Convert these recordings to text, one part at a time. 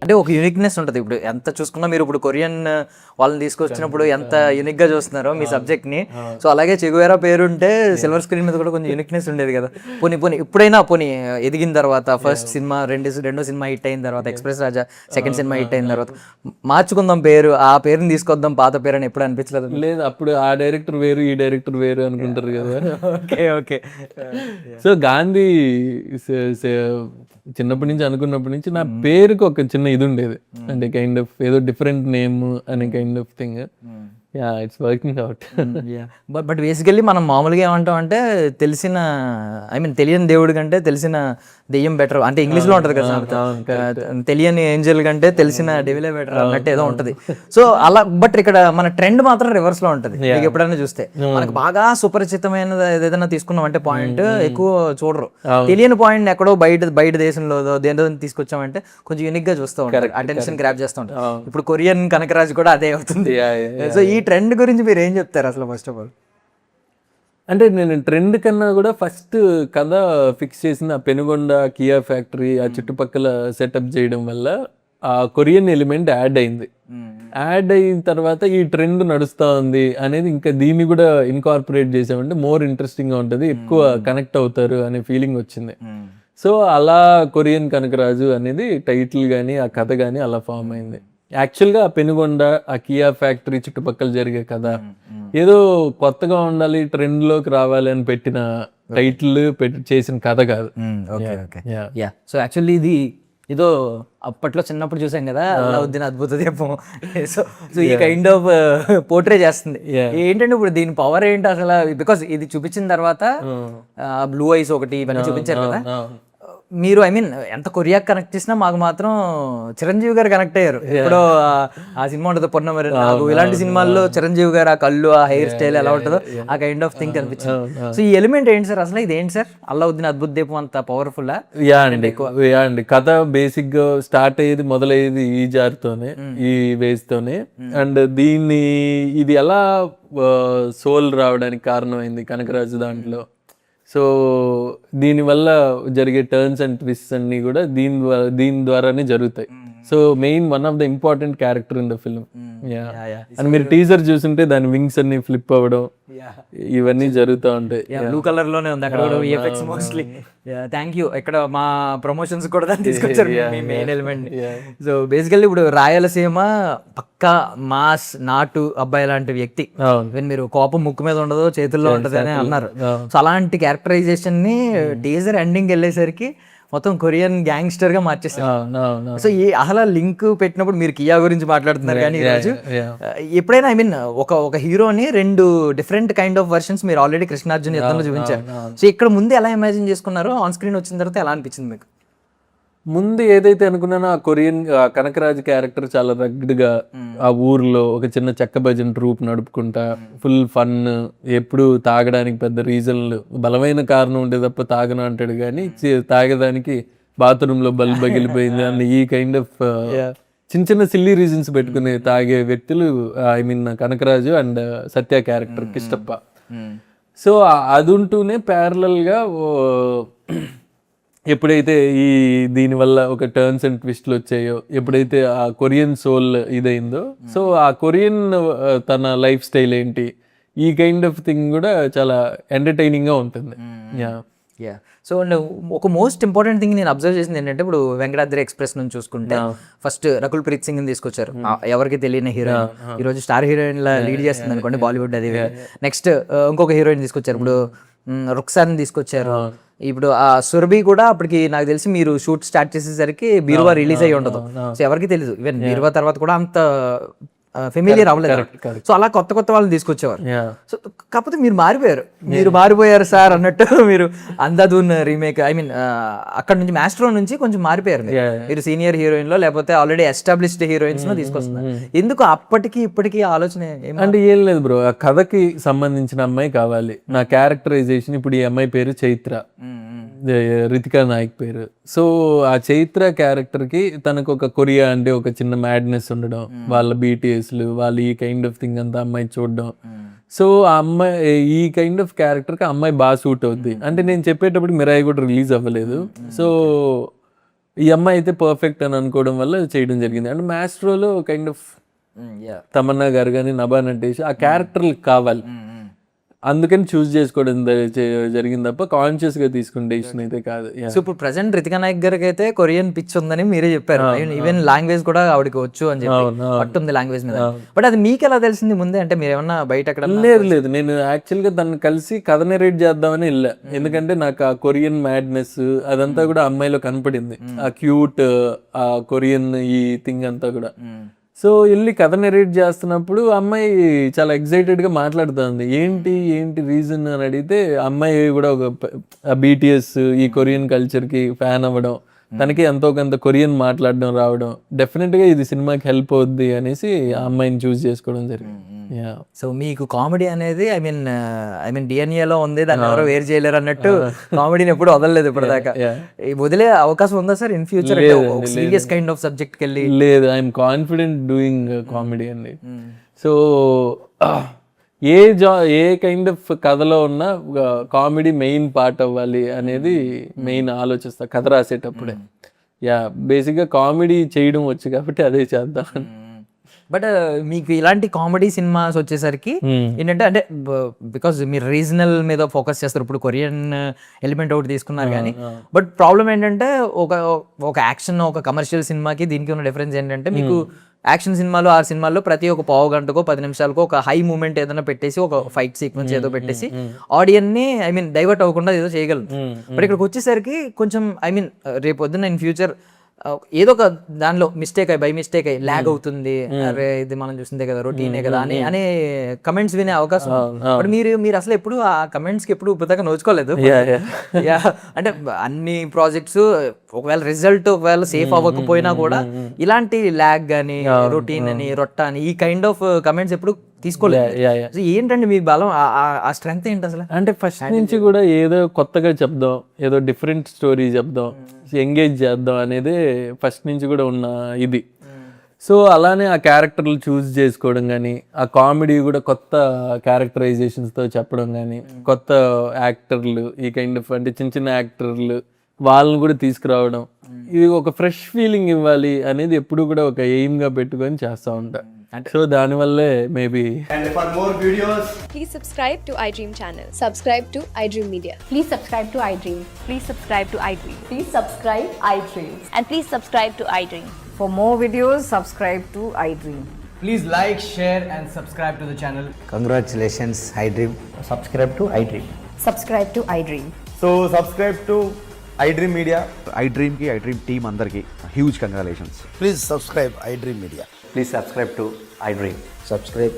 అంటే ఒక యూనిక్నెస్ ఉంటుంది. ఇప్పుడు ఎంత చూసుకున్నా మీరు ఇప్పుడు కొరియన్ వాళ్ళని తీసుకొచ్చినప్పుడు ఎంత యూనిక్ గా చూస్తున్నారో మీ సబ్జెక్ట్ ని, సో అలాగే చెగువేరా పేరుంటే సిల్వర్ స్క్రీన్ మీద కూడా కొంచెం యూనిక్నెస్ ఉండేది కదా. పోనీ ఇప్పుడైనా ఎదిగిన తర్వాత ఫస్ట్ సినిమా రెండో సినిమా హిట్ అయిన తర్వాత ఎక్స్ప్రెస్ రాజా సెకండ్ సినిమా హిట్ అయిన తర్వాత మార్చుకుందాం పేరు, ఆ పేరుని తీసుకొద్దాం పాత పేరు అని ఎప్పుడు అనిపించలేదు? లేదు, అప్పుడు ఆ డైరెక్టర్ వేరు ఈ డైరెక్టర్ వేరు అనుకుంటారు కదా. ఓకే. సో గాంధీ చిన్నప్పటి నుంచి అనుకున్నప్పటి నుంచి నా పేరుకి ఒక చిన్న ఇది ఉండేది, అంటే కైండ్ ఆఫ్ ఏదో డిఫరెంట్ నేమ్ అనే kind of thing. Yeah, it's working out. But basically మనం మామూలుగా ఏమంటాం అంటే తెలియని దేవుడి కంటే తెలిసిన దెయ్యం బెటర్, అంటే ఇంగ్లీష్లో ఉంటుంది కదా, తెలియని ఏంజల్ కంటే తెలిసిన డెవిలే బెటర్ అన్నట్టు ఏదో ఉంటుంది. సో అలా, బట్ ఇక్కడ మన ట్రెండ్ మాత్రం రివర్స్ లో ఉంటుంది. మీకు ఎప్పుడైనా చూస్తే మనకు బాగా సుపరిచితమైన ఏదైనా తీసుకున్నాం అంటే పాయింట్ ఎక్కువ చూడరు, తెలియని పాయింట్ ఎక్కడో బయట దేశంలో దేనితో తీసుకొచ్చామంటే కొంచెం యూనిక్ గా చూస్తూ ఉంటారు, అటెన్షన్ గ్రాప్ చేస్తూ ఉంటారు. ఇప్పుడు కొరియన్ కనకరాజు కూడా అదే అవుతుంది. సో ఈ ట్రెండ్ గురించి మీరు ఏం చెప్తారు అసలు? ఫస్ట్ ఆఫ్ ఆల్ అంటే నేను ట్రెండ్ కన్నా కూడా ఫస్ట్ కథ ఫిక్స్ చేసిన పెనుగొండ కియా ఫ్యాక్టరీ ఆ చుట్టుపక్కల సెటప్ చేయడం వల్ల ఆ కొరియన్ ఎలిమెంట్ యాడ్ అయింది. యాడ్ అయిన తర్వాత ఈ ట్రెండ్ నడుస్తూ ఉంది అనేది ఇంకా దీన్ని కూడా ఇన్కార్పొరేట్ చేసామంటే మోర్ ఇంట్రెస్టింగ్గా ఉంటుంది, ఎక్కువ కనెక్ట్ అవుతారు అనే ఫీలింగ్ వచ్చింది. సో అలా కొరియన్ కనకరాజు అనేది టైటిల్ కానీ ఆ కథ కానీ అలా ఫామ్ అయింది. యాక్చువల్గా ఆ పెనుగొండ ఆ కియా ఫ్యాక్టరీ చుట్టుపక్కల జరిగే కథ ఏదో కొత్తగా ఉండాలి, ట్రెండ్లోకి రావాలి అని పెట్టిన టైటిల్ చేసిన కథ కాదు. సో యాక్చువల్లీ ఇది ఏదో అప్పట్లో చిన్నప్పుడు చూసాం కదా, అలావుద్దీన్ అద్భుత దీపం. సో ఈ కైండ్ ఆఫ్ పోర్ట్రే చేస్తుంది. ఏంటంటే ఇప్పుడు దీని పవర్ ఏంటి అసలు? బికాస్ ఇది చూపించిన తర్వాత బ్లూ ఐస్ ఒకటి ఇవన్నీ చూపించారు కదా మీరు. ఎంత కొరియాకి కనెక్ట్ చేసినా మాకు మాత్రం చిరంజీవి గారు కనెక్ట్ అయ్యారు. ఇప్పుడు ఆ సినిమా ఉంటుంది పొన్నమరి నాకు, ఇలాంటి సినిమాల్లో చిరంజీవి గారు ఆ కళ్ళు, ఆ హెయిర్ స్టైల్ ఎలా ఉంటుందో ఆ కైండ్ ఆఫ్ థింగ్ అనిపించింది. సో ఈ ఎలిమెంట్ ఏంటి సార్ అసలు? ఇది ఏంటి సార్ అల్లావుద్దీన్ అద్భుత దీపం అంత పవర్ఫుల్? అండి కథ బేసిక్ గా స్టార్ట్ అయ్యేది మొదలయ్యేది ఈ జార్తోనే, ఈ వేస్ తోనే. అండ్ దీన్ని ఇది ఎలా సోల్ రావడానికి కారణమైంది కనకరాజు దాంట్లో. సో దీనివల్ల జరిగే టర్న్స్ అండ్ ట్విస్ట్ అన్ని కూడా దీని ద్వారానే జరుగుతాయి. So main one of the important character in the film. And మీరు టీజర్ చూస్తుంటే దాని వింగ్స్ అన్ని ఫ్లిప్ అవ్వడం ఇవన్నీ జరుగుతూ ఉంటాయి. బ్లూ కలర్ లోనే ఉంది అక్కడ కూడా విఎఫ్ఎక్స్ మోస్ట్లీ. Thank you. ఇక్కడ మా ప్రమోషన్స్ కూడా దాన్ని తీసుకొచ్చారు మీ మెయిన్ ఎలిమెంట్. సో బేసికల్లీ ఇప్పుడు రాయలసీమ పక్కా మాస్ నాటు అబ్బాయి లాంటి వ్యక్తి, మీరు కోపం ముక్కు మీద ఉండదు చేతుల్లో ఉంటది అని అన్నారు. సో అలాంటి క్యారెక్టరైజేషన్ ని టీజర్ ఎండింగ్ వెళ్ళేసరికి మొత్తం కొరియన్ గ్యాంగ్స్టర్ గా మార్చేసారు. సో ఈ అసలు లింక్ పెట్టినప్పుడు మీరు కియా గురించి మాట్లాడుతున్నారు కానీ ఈరోజు ఎప్పుడైనా ఒక హీరోని రెండు డిఫరెంట్ కైండ్ ఆఫ్ వర్షన్స్ మీరు ఆల్రెడీ కృష్ణార్జున్ యుద్ధంలో చూపించారు. సో ఇక్కడ ముందు ఎలా ఇమాజిన్ చేసుకున్నారో, ఆన్ స్క్రీన్ వచ్చిన తర్వాత ఎలా అనిపించింది మీకు? ముందు ఏదైతే అనుకున్నానో ఆ కొరియన్ కనకరాజు క్యారెక్టర్ చాలా రగ్డ్గా ఆ ఊర్లో ఒక చిన్న చెక్క భజన్ ట్రూప్ నడుపుకుంటా ఫుల్ ఫన్, ఎప్పుడు తాగడానికి పెద్ద రీజన్లు బలమైన కారణం ఉంటే తప్ప తాగను అంటాడు కానీ తాగడానికి బాత్రూంలో బల్బ్ పగిలిపోయింది అని ఈ కైండ్ ఆఫ్ చిన్న చిన్న సిల్లీ రీజన్స్ పెట్టుకుని తాగే వ్యక్తులు Kanakaraju and Satya character Kishtappa. So అది ఉంటూనే ప్యారలల్గా ఎప్పుడైతే దీనివల్ల ఒక టర్న్స్ అండ్ ట్విస్ట్లు వచ్చాయో, ఎప్పుడైతే ఆ కొరియన్ సోల్ ఇదైందో, సో ఆ కొరియన్ తన లైఫ్ స్టైల్ ఏంటి, ఈ కైండ్ ఆఫ్ థింగ్ కూడా చాలా ఎంటర్టైనింగ్గా ఉంటుంది. సో ఒక మోస్ట్ ఇంపార్టెంట్ థింగ్ నేను అబ్జర్వ్ చేసింది ఏంటంటే, ఇప్పుడు వెంకటాద్రి ఎక్స్ప్రెస్ నుంచి చూసుకుంటే ఫస్ట్ రకుల్ ప్రీత్ సింగ్ తీసుకొచ్చారు, ఎవరికి తెలియని హీరోయిన్, ఈరోజు స్టార్ హీరోయిన్ లా లీడ్ చేస్తుంది అనుకోండి బాలీవుడ్. అది నెక్స్ట్ ఇంకొక హీరోయిన్ తీసుకొచ్చారు, ఇప్పుడు రుక్సాన్ తీసుకొచ్చారు. ఇప్పుడు ఆ సురభి కూడా అప్పటికి నాకు తెలిసి మీరు షూట్ స్టార్ట్ చేసేసరికి బీరువా రిలీజ్ అయ్యి ఉండదు. సో ఎవరికి తెలియదు, ఈవెన్ బీరువా తర్వాత కూడా అంత ఫెమిలియర్ అవ్వలేదు. సో అలా కొత్త వాళ్ళని తీసుకొచ్చేవారు. సో కాకపోతే మీరు మారిపోయారు సార్ అన్నట్టు. మీరు అంధాధూన్ రీమేక్ అక్కడ నుంచి మాస్ట్రో నుంచి కొంచెం మారిపోయారు. మీరు సీనియర్ హీరోయిన్ లో లేకపోతే ఆల్రెడీ ఎస్టాబ్లిష్డ్ హీరోయిన్స్ లో తీసుకొస్తున్నారు. ఎందుకు అప్పటికి ఇప్పటికీ ఆలోచన అంటే ఏం లేదు బ్రో, ఆ కథకి సంబంధించిన అమ్మాయి కావాలి. నా క్యారెక్టరైజేషన్ ఇప్పుడు ఈ అమ్మాయి పేరు చైత్ర, రితికా నాయక్ పేరు. సో ఆ చైత్ర క్యారెక్టర్కి తనకు ఒక కొరియా అంటే ఒక చిన్న మ్యాడ్నెస్ ఉండడం, వాళ్ళ బీటీఎస్లు వాళ్ళు ఈ కైండ్ ఆఫ్ థింగ్ అంతా అమ్మాయి చూడడం. సో ఆ అమ్మాయి ఈ కైండ్ ఆఫ్ క్యారెక్టర్కి అమ్మాయి బాగా సూట్ అవుద్ది. అంటే నేను చెప్పేటప్పుడు మిరాయి కూడా రిలీజ్ అవ్వలేదు. సో ఈ అమ్మాయి అయితే పర్ఫెక్ట్ అని అనుకోవడం వల్ల చేయడం జరిగింది. అండ్ మాస్ట్రోలో కైండ్ ఆఫ్ తమన్నా గారు కానీ నభా నటేష్ ఆ క్యారెక్టర్లు కావాలి, అందుకని చూస్ చేసుకోవడం జరిగింది తప్ప కాన్షియస్ గా తీసుకునే డెసిషన్ అయితే కాదు. సో ఇప్పుడు ప్రజెంట్ రితికా నాయక్ గారికి అయితే కొరియన్ పిచ్ ఉందని మీరే చెప్పారు, ఈవెన్ లాంగ్వేజ్ కూడా ఆవిడకి వచ్చు అని చెప్పి పట్టుంది లాంగ్వేజ్ మీద. బట్ అది మీకు ఎలా తెలిసింది ముందే, అంటే మీరు ఏమన్నా బయట అక్కడ? లేదు, నేను యాక్చువల్ గా తను కలిసి కథ నెరేట్ చేద్దామని వెళ్ళా. ఎందుకంటే నాకు ఆ కొరియన్ మ్యాడ్నెస్ అదంతా కూడా అమ్మాయిలో కనపడింది, ఆ క్యూట్ ఆ కొరియన్ ఈ థింగ్ అంతా కూడా. సో వెళ్ళి కథ నెరేట్ చేస్తున్నప్పుడు అమ్మాయి చాలా ఎక్సైటెడ్గా మాట్లాడుతుంది, ఏంటి రీజన్ అని అడిగితే అమ్మాయి కూడా ఒక BTS ఈ కొరియన్ కల్చర్కి ఫ్యాన్ అవ్వడం, తనకి ఎంతో కొంత కొరియన్ మాట్లాడడం రావడం, డెఫినెట్గా ఇది సినిమాకి హెల్ప్ అవుద్ది అనేసి ఆ అమ్మాయిని చూస్ చేసుకోవడం జరిగింది. సో మీకు కామెడీ అనేది ఐ మీన్ డిఎన్ఏలో ఉంది, దాన్ని ఎవరో వేరు చేయలేరు అన్నట్టు కామెడీని ఎప్పుడు వదలలేదు ఇప్పటిదాకా. వదిలే అవకాశం ఉందా sir in future serious kind of సబ్జెక్ట్కి వెళ్ళి? లేదు, ఐఎమ్ కాన్ఫిడెంట్ డూయింగ్ కామెడీ అండి. సో ఏ కైండ్ ఆఫ్ కథలో ఉన్న కామెడీ మెయిన్ పార్ట్ అవ్వాలి అనేది మెయిన్ ఆలోచిస్తా కథ రాసేటప్పుడే. బేసిక్గా కామెడీ చేయడం వచ్చు కాబట్టి అదే చేద్దాం. బట్ మీకు ఇలాంటి కామెడీ సినిమాస్ వచ్చేసరికి ఏంటంటే, అంటే బికాజ్ మీరు రీజనల్ మీద ఫోకస్ చేస్తారు, ఇప్పుడు కొరియన్ ఎలిమెంట్ ఒకటి తీసుకున్నారు కానీ, బట్ ప్రాబ్లం ఏంటంటే ఒక యాక్షన్ ఒక కమర్షియల్ సినిమాకి దీనికి ఉన్న డిఫరెన్స్ ఏంటంటే, మీకు యాక్షన్ సినిమాలు 6 సినిమాల్లో ప్రతి ఒక పావు గంటకో 10 నిమిషాలకో ఒక హై మూమెంట్ ఏదైనా పెట్టేసి ఒక ఫైట్ సీక్వెన్స్ ఏదో పెట్టేసి ఆడియన్స్ ని డైవర్ట్ అవ్వకుండా ఏదో చేయగలరు. బట్ ఇక్కడికి వచ్చేసరికి కొంచెం రేపు పొద్దున్న ఇన్ ఫ్యూచర్ ఏదో ఒక దానిలో బై మిస్టేక్ అయ్యి ల్యాగ్ అవుతుంది, అరే ఇది మనం చూసిందే కదా రొటీనే కదా అని కమెంట్స్ వినే అవకాశం. బట్ మీరు అసలు ఎప్పుడు ఆ కమెంట్స్ కి ఎప్పుడు పెద్దగా నోచుకోలేదు. అంటే అన్ని ప్రాజెక్ట్స్ ఒకవేళ రిజల్ట్ ఒకవేళ సేఫ్ అవ్వకపోయినా కూడా ఇలాంటి ల్యాగ్ కానీ రొటీన్ అని రొట్ట అని ఈ కైండ్ ఆఫ్ కమెంట్స్ ఎప్పుడు తీసుకోలేదు. ఏంటండి మీ బలం, ఆ స్ట్రెంగ్త్ ఏంటి అసలు? అంటే ఫస్ట్ నుంచి కూడా ఏదో కొత్తగా చెప్దాం, ఏదో డిఫరెంట్ స్టోరీ చెప్దాం, ఎంగేజ్ చేద్దాం అనేది ఫస్ట్ నుంచి కూడా ఉన్న ఇది. సో అలానే ఆ క్యారెక్టర్లు చూస్ చేసుకోవడం కానీ, ఆ కామెడీ కూడా కొత్త క్యారెక్టరైజేషన్స్తో చెప్పడం కానీ, కొత్త యాక్టర్లు ఈ కైండ్ ఆఫ్ అంటే చిన్న యాక్టర్లు వాళ్ళని కూడా తీసుకురావడం, ఇది ఒక ఫ్రెష్ ఫీలింగ్ ఇవ్వాలి అనేది ఎప్పుడు కూడా ఒక ఎయిమ్గా పెట్టుకొని చేస్తూ ఉంటా. సో దానివల్లే maybe. And for more videos, please subscribe to iDream channel. Subscribe to iDream Media. Please subscribe to iDream. Please subscribe to iDream. Please subscribe iDream. And please subscribe to iDream. For more videos, subscribe to iDream. please like, share and subscribe to the channel. Congratulations, iDream. Subscribe to iDream. Subscribe to iDream. So subscribe to iDream Media. iDream ki iDream team andarki huge congratulations. Please subscribe iDream Media. Please subscribe to iDream. Subscribe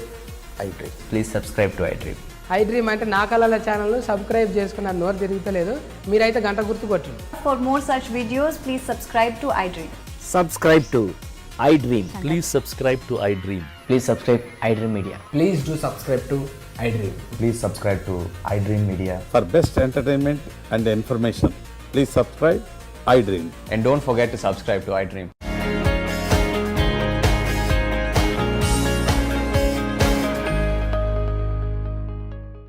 iDream. Please subscribe to iDream. iDream అంటే నా కళల channel subscribe చేసుకున్న నోరు తిరుగుతలేదు, మీరైతే గంట గుర్తు కొట్టండి. For more such videos, please subscribe to iDream. Subscribe to iDream. Please subscribe to iDream. Please subscribe iDream Media. Please do subscribe to iDream. Please subscribe to iDream Media. For best entertainment and information, please subscribe iDream. And don't forget to subscribe to iDream.